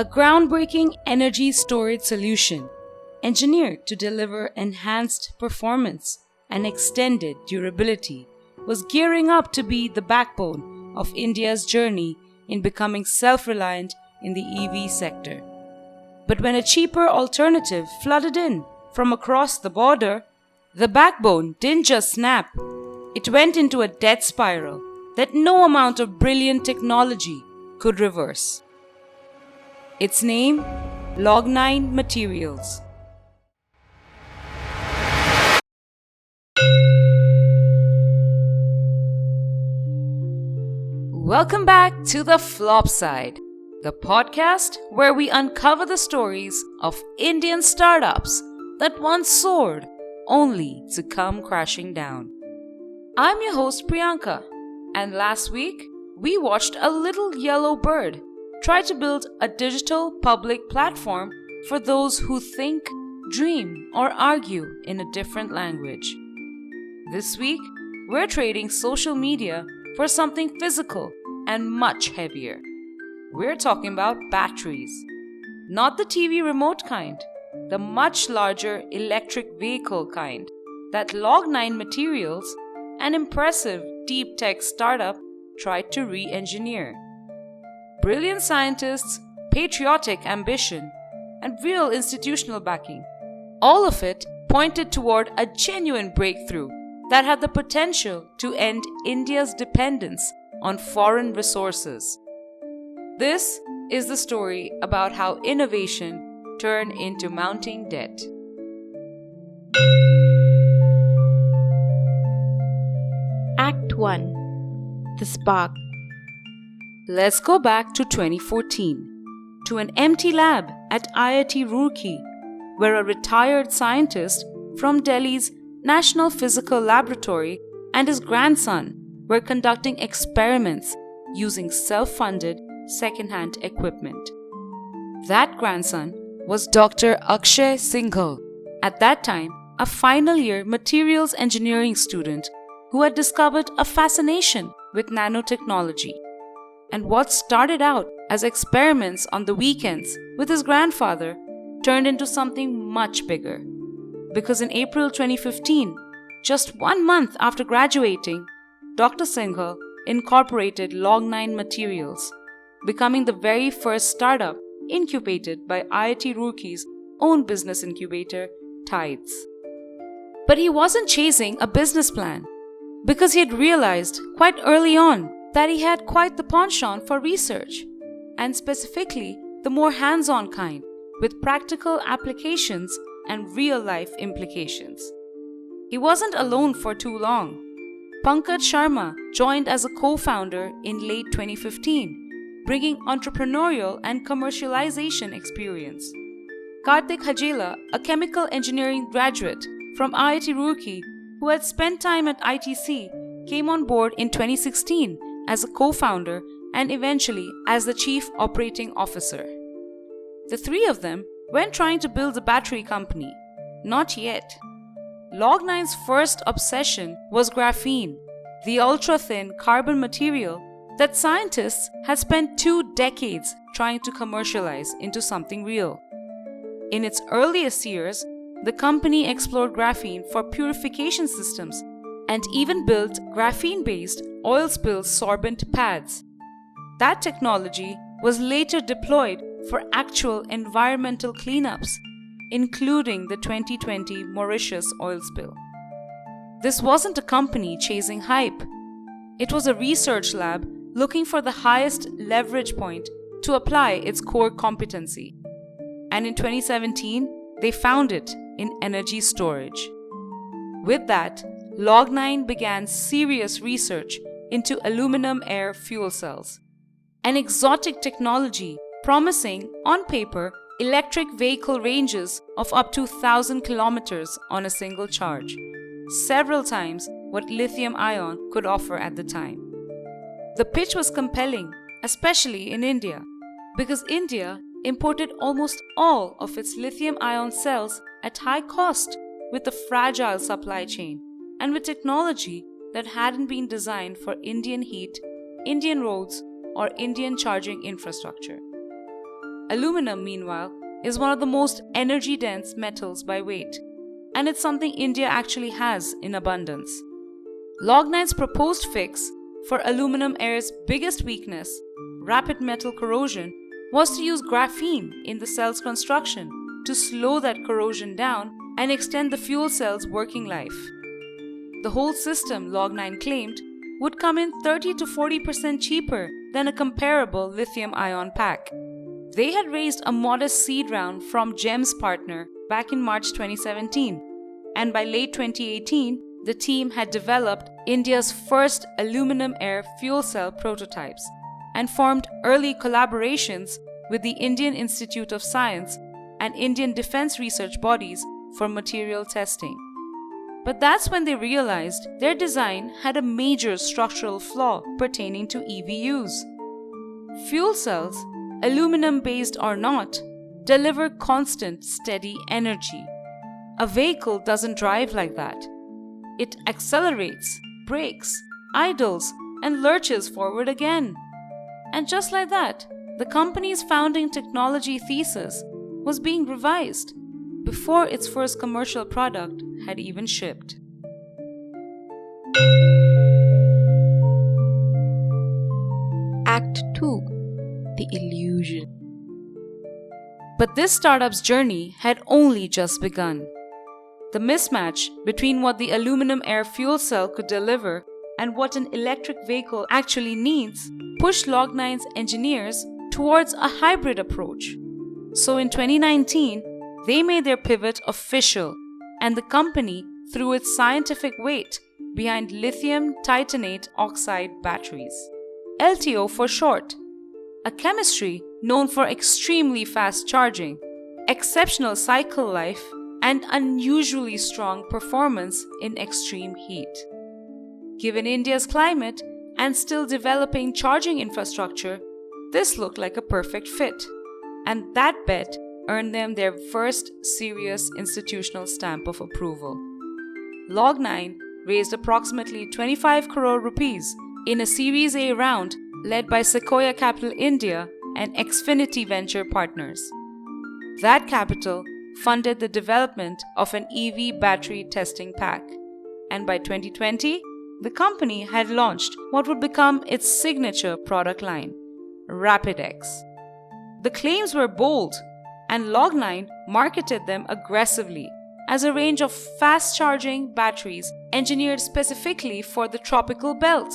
a groundbreaking energy storage solution engineered to deliver enhanced performance and extended durability, was gearing up to be the backbone of India's journey in becoming self-reliant in the EV sector. But when a cheaper alternative flooded in from across the border, the backbone didn't just snap. It went into a death spiral that no amount of brilliant technology could reverse. Its name, Log9 Materials. Welcome back to the Flop Side, the podcast where we uncover the stories of Indian startups that once soared only to come crashing down. I'm your host Priyanka, and last week we watched a little yellow bird try to build a digital public platform for those who think, dream, or argue in a different language. This week, we're trading social media for something physical and much heavier. We're talking about batteries. Not the TV remote kind, the much larger electric vehicle kind that Log9 Materials, an impressive deep tech startup, tried to re-engineer. Brilliant scientists, patriotic ambition, and real institutional backing, all of it pointed toward a genuine breakthrough that had the potential to end India's dependence on foreign resources. This is the story about how innovation turned into mounting debt. Act 1. The Spark. Let's go back to 2014, to an empty lab at IIT Roorkee, where a retired scientist from Delhi's National Physical Laboratory and his grandson were conducting experiments using self-funded second-hand equipment. That grandson was Dr. Akshay Singhal, at that time a final-year materials engineering student who had discovered a fascination with nanotechnology. And what started out as experiments on the weekends with his grandfather turned into something much bigger. Because in April 2015, just 1 month after graduating, Dr. Singhal incorporated Log9 Materials, becoming the very first startup incubated by IIT Roorkee's own business incubator, 𝗙𝗵𝗲. But he wasn't chasing a business plan, because he had realized quite early on that he had quite the penchant for research, and specifically the more hands-on kind, with practical applications and real-life implications. He wasn't alone for too long. Pankaj Sharma joined as a co-founder in late 2015, bringing entrepreneurial and commercialization experience. Karthik Hajela, a chemical engineering graduate from IIT Roorkee who had spent time at ITC, came on board in 2016 as a co-founder and eventually as the chief operating officer. The three of them weren't trying to build a battery company. Not yet. Log9's first obsession was graphene, the ultra-thin carbon material that scientists had spent 2 decades trying to commercialize into something real. In its earliest years, the company explored graphene for purification systems and even built graphene-based oil spill sorbent pads. That technology was later deployed for actual environmental cleanups, including the 2020 Mauritius oil spill. This wasn't a company chasing hype. It was a research lab looking for the highest leverage point to apply its core competency. And in 2017, they found it in energy storage. With that, Log9 began serious research into aluminum air fuel cells, an exotic technology promising, on paper, electric vehicle ranges of up to 1,000 kilometers on a single charge, several times what lithium-ion could offer at the time. The pitch was compelling, especially in India, because India imported almost all of its lithium-ion cells at high cost with a fragile supply chain and with technology that hadn't been designed for Indian heat, Indian roads, or Indian charging infrastructure. Aluminum, meanwhile, is one of the most energy-dense metals by weight, and it's something India actually has in abundance. Log9's proposed fix for aluminum air's biggest weakness, rapid metal corrosion, was to use graphene in the cell's construction to slow that corrosion down and extend the fuel cell's working life. The whole system, Log9 claimed, would come in 30 to 40% cheaper than a comparable lithium-ion pack. They had raised a modest seed round from 𝗬𝗵𝗲 partner back in March 2017, and by late 2018, the team had developed India's first aluminum air fuel cell prototypes and formed early collaborations with the Indian Institute of Science and Indian defense research bodies for material testing. But that's when they realized their design had a major structural flaw pertaining to EVUs. Fuel cells, aluminum-based or not, deliver constant, steady energy. A vehicle doesn't drive like that. It accelerates, brakes, idles, and lurches forward again. And just like that, the company's founding technology thesis was being revised before its first commercial product had even shipped. Act 2. The Illusion. But this startup's journey had only just begun. The mismatch between what the aluminum air fuel cell could deliver and what an electric vehicle actually needs pushed Log9's engineers towards a hybrid approach. So in 2019, they made their pivot official, and the company threw its scientific weight behind lithium titanate oxide batteries, LTO for short, a chemistry known for extremely fast charging, exceptional cycle life, and unusually strong performance in extreme heat. Given India's climate and still developing charging infrastructure, this looked like a perfect fit, and that bet earned them their first serious institutional stamp of approval. Log9 raised approximately 25 crore rupees in a Series A round led by Sequoia Capital India and Xfinity Venture Partners. That capital funded the development of an EV battery testing pack, and by 2020, the company had launched what would become its signature product line, RapidX. The claims were bold, and Log9 marketed them aggressively as a range of fast-charging batteries engineered specifically for the tropical belt.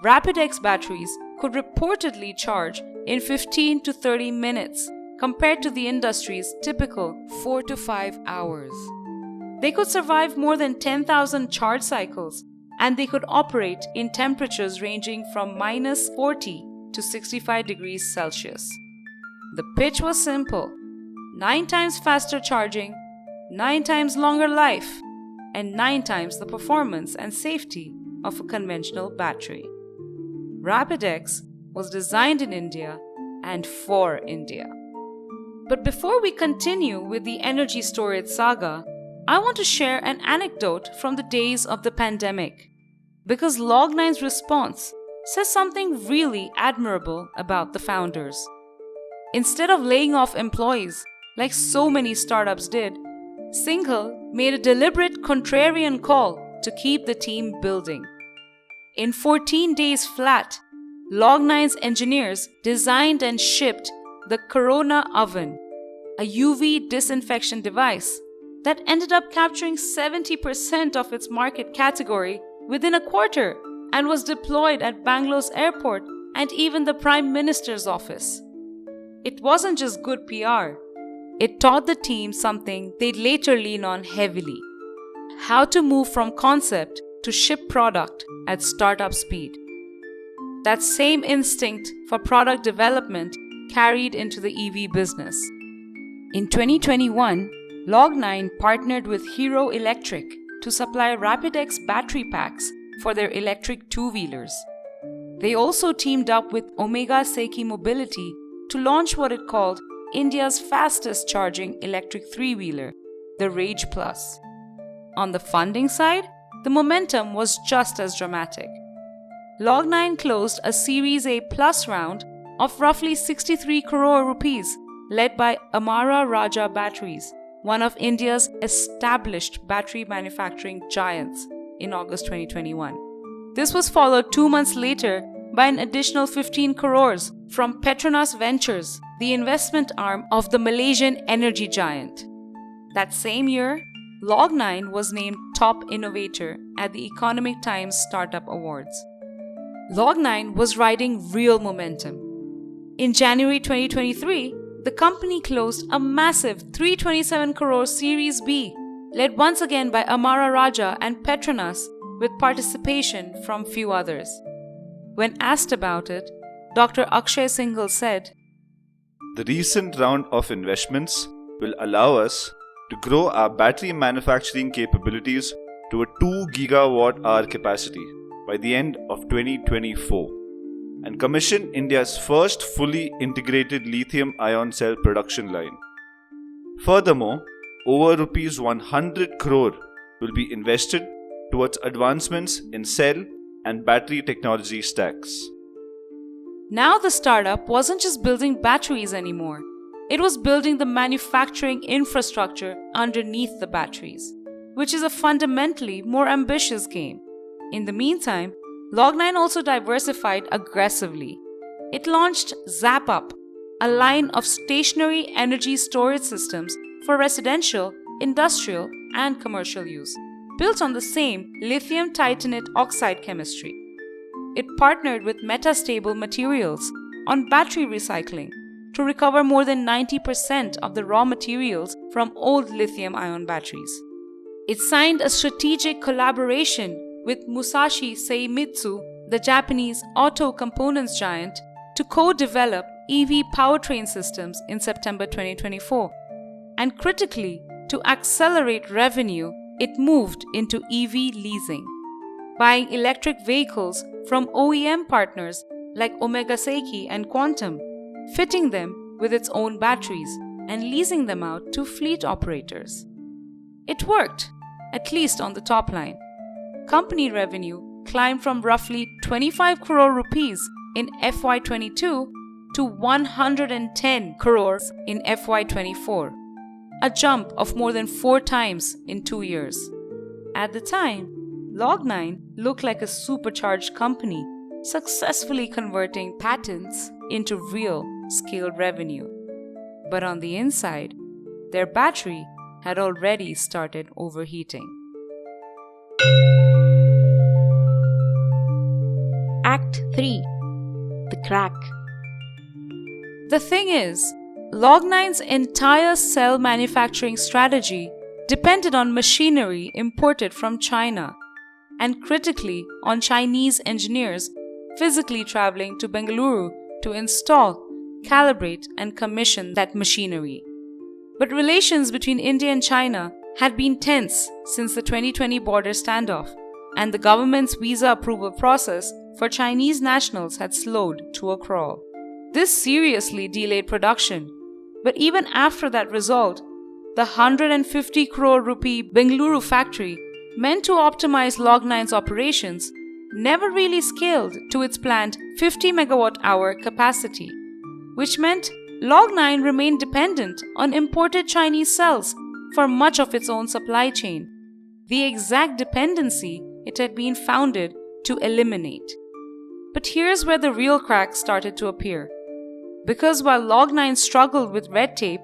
RapidX batteries could reportedly charge in 15 to 30 minutes compared to the industry's typical 4 to 5 hours. They could survive more than 10,000 charge cycles, and they could operate in temperatures ranging from minus 40 to 65 degrees Celsius. The pitch was simple: 9 times faster charging, 9 times longer life, and 9 times the performance and safety of a conventional battery. RapidX was designed in India and for India. But before we continue with the energy storage saga, I want to share an anecdote from the days of the pandemic, because Log9's response says something really admirable about the founders. Instead of laying off employees, like so many startups did, 𝗧𝗵𝗲 made a deliberate contrarian call to keep the team building. In 14 days flat, Log9's engineers designed and shipped the Corona Oven, a UV disinfection device that ended up capturing 70% of its market category within a quarter and was deployed at Bangalore's airport and even the Prime Minister's office. It wasn't just good PR. It taught the team something they'd later lean on heavily: how to move from concept to ship product at startup speed. That same instinct for product development carried into the EV business. In 2021, Log9 partnered with Hero Electric to supply RapidX battery packs for their electric two-wheelers. They also teamed up with 𝗧𝗵𝗲 Mobility to launch what it called India's fastest charging electric three-wheeler, the Rage Plus. On the funding side, the momentum was just as dramatic. Log9 closed a Series A Plus round of roughly 63 crore rupees, led by 𝗵𝗲 𝗏𝗏 Batteries, one of India's established battery manufacturing giants, in August 2021. This was followed 2 months later by an additional 15 crores from Petronas Ventures, the investment arm of the Malaysian energy giant. That same year, Log9 was named Top Innovator at the Economic Times Startup Awards. Log9 was riding real momentum. In January 2023, the company closed a massive 327 crore Series B, led once again by 𝗵𝗲 𝗏𝗏 and Petronas, with participation from few others. When asked about it, Dr. 𝗧𝗵𝗵𝗲 said, "The recent round of investments will allow us to grow our battery manufacturing capabilities to a 2 gigawatt-hour capacity by the end of 2024 and commission India's first fully integrated lithium-ion cell production line. Furthermore, over rupees 100 crore will be invested towards advancements in cell and battery technology stacks." Now the startup wasn't just building batteries anymore. It was building the manufacturing infrastructure underneath the batteries, which is a fundamentally more ambitious game. In the meantime, Log9 also diversified aggressively. It launched 𝗧𝗵𝗶, a line of stationary energy storage systems for residential, industrial, and commercial use, built on the same lithium titanate oxide chemistry. It partnered with metastable materials on battery recycling to recover more than 90% of the raw materials from old lithium-ion batteries. It signed a strategic collaboration with 𝗧𝗵𝗲 𝗙𝗵𝗲, the Japanese auto components giant, to co-develop EV powertrain systems in September 2024. And critically, to accelerate revenue, it moved into EV leasing, buying electric vehicles from OEM partners like 𝗚𝗵𝗲 and Quantum, fitting them with its own batteries and leasing them out to fleet operators. It worked, at least on the top line. Company revenue climbed from roughly 25 crore rupees in FY22 to 110 crores in FY24, a jump of more than 4 times in 2 years. At the time, Log9 looked like a supercharged company, successfully converting patents into real scaled revenue. But on the inside, their battery had already started overheating. Act 3. The Crack. The thing is, Log9's entire cell manufacturing strategy depended on machinery imported from China, and critically on Chinese engineers physically traveling to Bengaluru to install, calibrate, and commission that machinery. But relations between India and China had been tense since the 2020 border standoff, and the government's visa approval process for Chinese nationals had slowed to a crawl. This seriously delayed production, but even after that result, the 150 crore rupee Bengaluru factory, meant to optimize Log9's operations, never really scaled to its planned 50 megawatt-hour capacity, which meant Log9 remained dependent on imported Chinese cells for much of its own supply chain, the exact dependency it had been founded to eliminate. But here's where the real cracks started to appear. Because while Log9 struggled with red tape,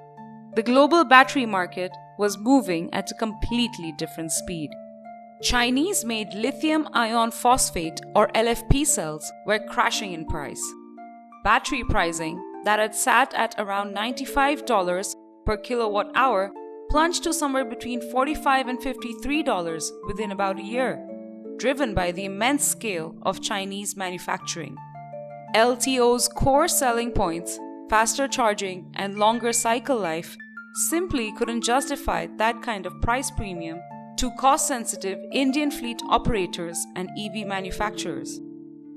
the global battery market was moving at a completely different speed. Chinese-made lithium iron phosphate or LFP cells were crashing in price. Battery pricing that had sat at around $95 per kilowatt hour plunged to somewhere between $45 and $53 within about a year, driven by the immense scale of Chinese manufacturing. LTO's core selling points, faster charging and longer cycle life, simply couldn't justify that kind of price premium to cost-sensitive Indian fleet operators and EV manufacturers,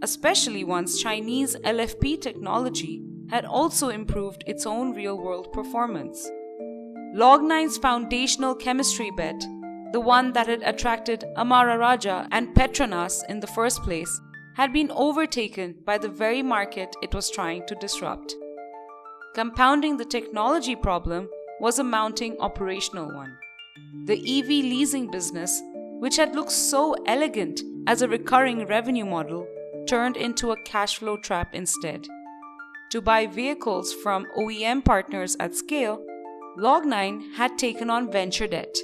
especially once Chinese LFP technology had also improved its own real-world performance. Log9's foundational chemistry bet, the one that had attracted 𝗵𝗲 𝗏𝗏 and Petronas in the first place, had been overtaken by the very market it was trying to disrupt. Compounding the technology problem was a mounting operational one. The EV leasing business, which had looked so elegant as a recurring revenue model, turned into a cash flow trap instead. To buy vehicles from OEM partners at scale, Log9 had taken on venture debt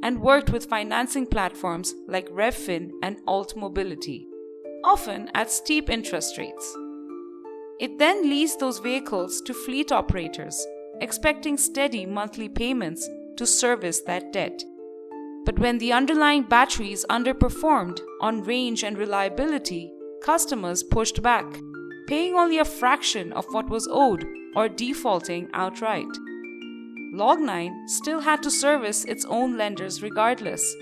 and worked with financing platforms like 𝗏𝗶𝗏 and 𝗧𝗵𝗶, often at steep interest rates. It then leased those vehicles to fleet operators, expecting steady monthly payments to service that debt. But when the underlying batteries underperformed on range and reliability, customers pushed back, paying only a fraction of what was owed or defaulting outright. Log9 still had to service its own lenders regardless,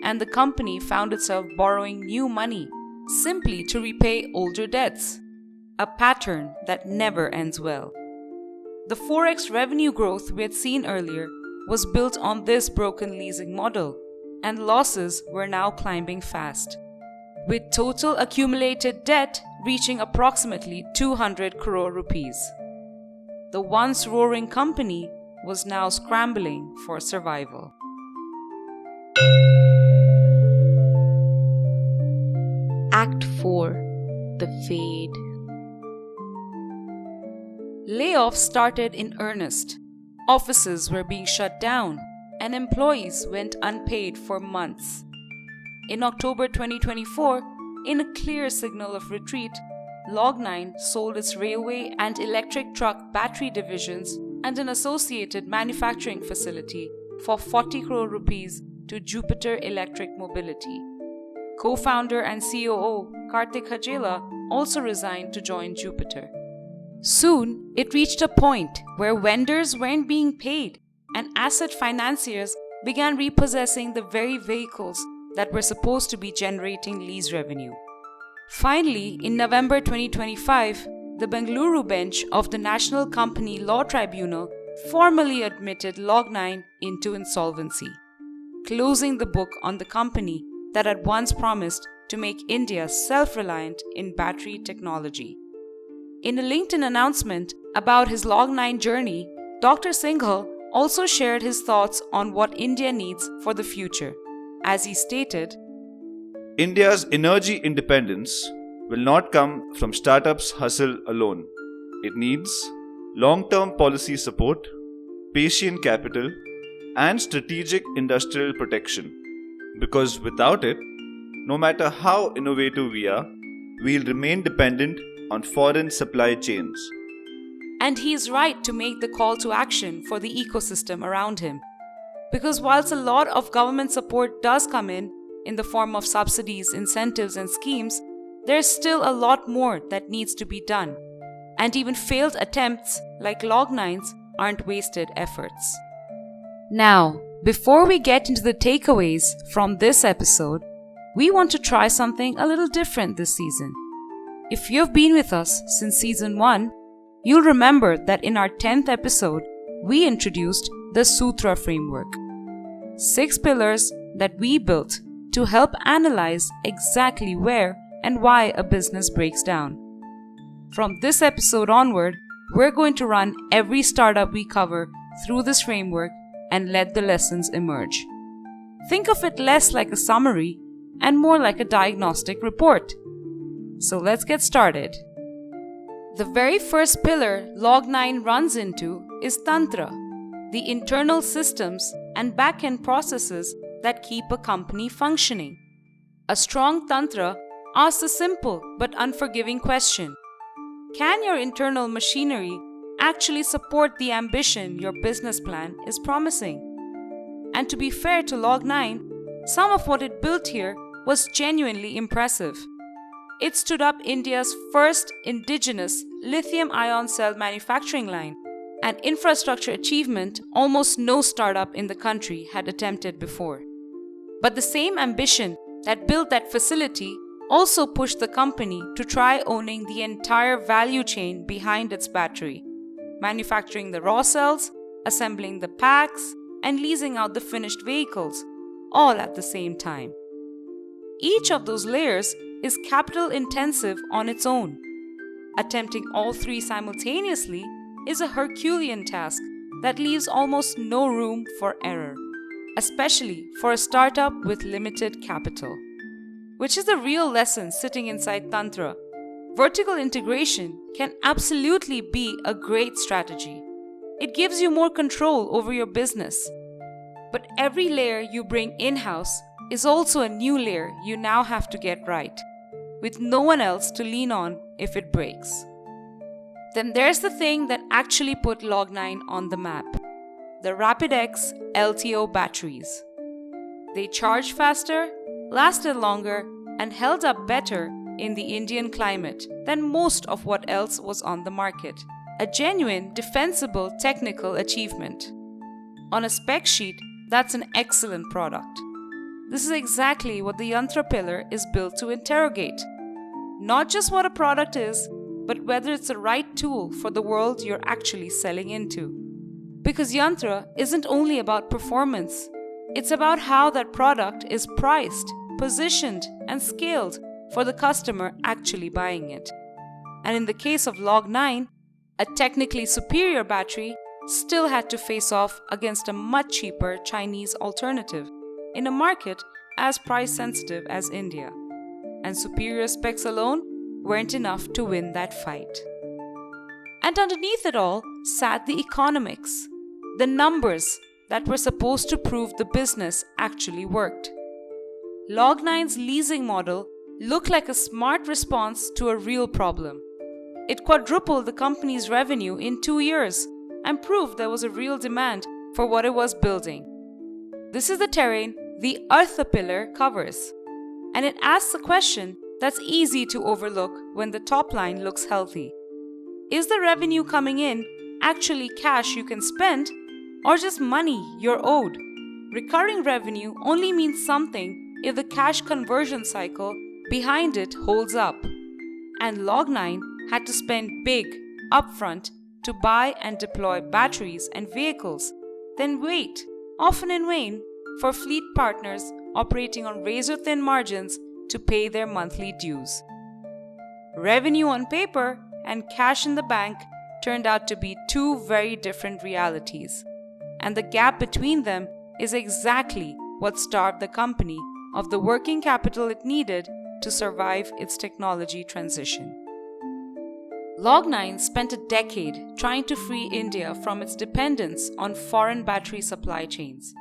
and the company found itself borrowing new money simply to repay older debts, a pattern that never ends well. The 4x revenue growth we had seen earlier was built on this broken leasing model, and losses were now climbing fast, with total accumulated debt reaching approximately 200 crore rupees. The once roaring company was now scrambling for survival. Act 4. The Fade. Layoffs started in earnest. Offices were being shut down, and employees went unpaid for months. In October 2024, in a clear signal of retreat, Log9 sold its railway and electric truck battery divisions and an associated manufacturing facility for 40 crore rupees to Jupiter Electric Mobility. Co-founder and COO 𝗏𝗏𝗙𝗹𝗏 also resigned to join Jupiter. Soon, it reached a point where vendors weren't being paid and asset financiers began repossessing the very vehicles that were supposed to be generating lease revenue. Finally, in November 2025, the Bengaluru bench of the National Company Law Tribunal formally admitted Log9 into insolvency, closing the book on the company that had once promised to make India self-reliant in battery technology. In a LinkedIn announcement about his Log9 journey, Dr. 𝗧𝗵𝗲 also shared his thoughts on what India needs for the future. As he stated, India's energy independence will not come from startups' hustle alone. It needs long-term policy support, patient capital, and strategic industrial protection. Because without it, no matter how innovative we are, we'll remain dependent on foreign supply chains. And he is right to make the call to action for the ecosystem around him. Because whilst a lot of government support does come in the form of subsidies, incentives, and schemes, there's still a lot more that needs to be done. And even failed attempts like Log9's aren't wasted efforts. Now, before we get into the takeaways from this episode, we want to try something a little different this season. If you've been with us since season 1, you'll remember that in our 10th episode, we introduced the 𝗧𝗵𝗲 framework. 6 pillars that we built to help analyze exactly where and why a business breaks down. From this episode onward, we're going to run every startup we cover through this framework and let the lessons emerge. Think of it less like a summary and more like a diagnostic report. So let's get started. The very first pillar Log9 runs into is Tantra, the internal systems and back-end processes that keep a company functioning. A strong Tantra asks a simple but unforgiving question. Can your internal machinery actually support the ambition your business plan is promising? And to be fair to Log9, some of what it built here was genuinely impressive. It stood up India's first indigenous lithium-ion cell manufacturing line, an infrastructure achievement almost no startup in the country had attempted before. But the same ambition that built that facility also pushed the company to try owning the entire value chain behind its battery, manufacturing the raw cells, assembling the packs, and leasing out the finished vehicles, all at the same time. Each of those layers is capital intensive on its own. Attempting all three simultaneously is a Herculean task that leaves almost no room for error, especially for a startup with limited capital. Which is the real lesson sitting inside Tantra. Vertical integration can absolutely be a great strategy. It gives you more control over your business. But every layer you bring in-house is also a new layer you now have to get right, with no one else to lean on if it breaks. Then there's the thing that actually put Log9 on the map, the RapidX LTO batteries. They charged faster, lasted longer, and held up better in the Indian climate than most of what else was on the market. A genuine, defensible technical achievement. On a spec sheet, that's an excellent product. This is exactly what the Yantra pillar is built to interrogate. Not just what a product is, but whether it's the right tool for the world you're actually selling into. Because Yantra isn't only about performance, it's about how that product is priced, positioned, and scaled for the customer actually buying it. And in the case of Log9, a technically superior battery still had to face off against a much cheaper Chinese alternative in a market as price sensitive as India. And superior specs alone weren't enough to win that fight. And underneath it all sat the economics, the numbers that were supposed to prove the business actually worked. Log9's leasing model looked like a smart response to a real problem. It quadrupled the company's revenue in 2 years and proved there was a real demand for what it was building. This is the terrain the 𝗧𝗵𝗲 pillar covers, and it asks a question that's easy to overlook when the top line looks healthy. Is the revenue coming in actually cash you can spend, or just money you're owed? Recurring revenue only means something if the cash conversion cycle behind it holds up. And Log9 had to spend big upfront to buy and deploy batteries and vehicles, then wait, often in vain, for fleet partners operating on razor-thin margins to pay their monthly dues. Revenue on paper and cash in the bank turned out to be two very different realities, and the gap between them is exactly what starved the company of the working capital it needed to survive its technology transition. Log9 spent a decade trying to free India from its dependence on foreign battery supply chains.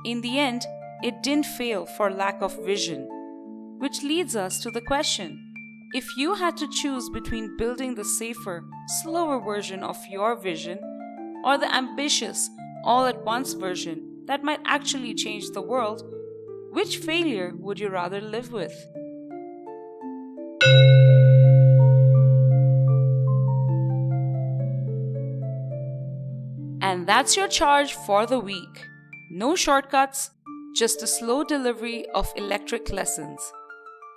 In the end, it didn't fail for lack of vision. Which leads us to the question, if you had to choose between building the safer, slower version of your vision or the ambitious, all-at-once version that might actually change the world, which failure would you rather live with? And that's your charge for the week. No shortcuts, just a slow delivery of electric lessons.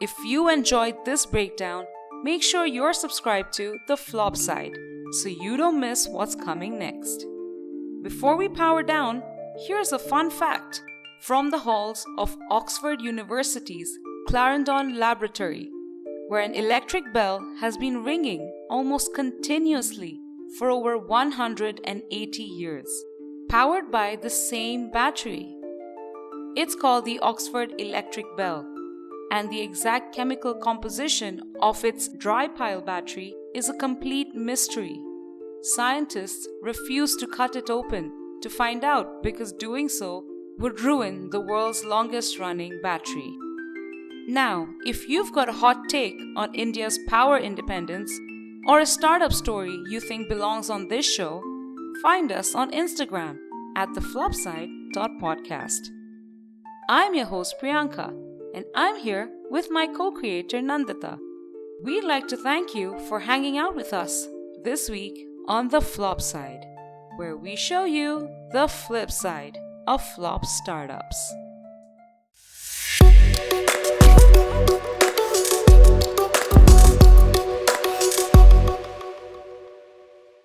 If you enjoyed this breakdown, make sure you're subscribed to The Flop Side so you don't miss what's coming next. Before we power down, here's a fun fact from the halls of Oxford University's Clarendon Laboratory, where an electric bell has been ringing almost continuously for over 180 years, powered by the same battery. It's called the Oxford Electric Bell, and the exact chemical composition of its dry pile battery is a complete mystery. Scientists refuse to cut it open to find out because doing so would ruin the world's longest-running battery. Now, if you've got a hot take on India's power independence or a startup story you think belongs on this show, find us on Instagram at theflopside.podcast. I'm your host Priyanka, and I'm here with my co-creator Nandita. We'd like to thank you for hanging out with us this week on The Flop Side, where we show you the flip side of flop startups.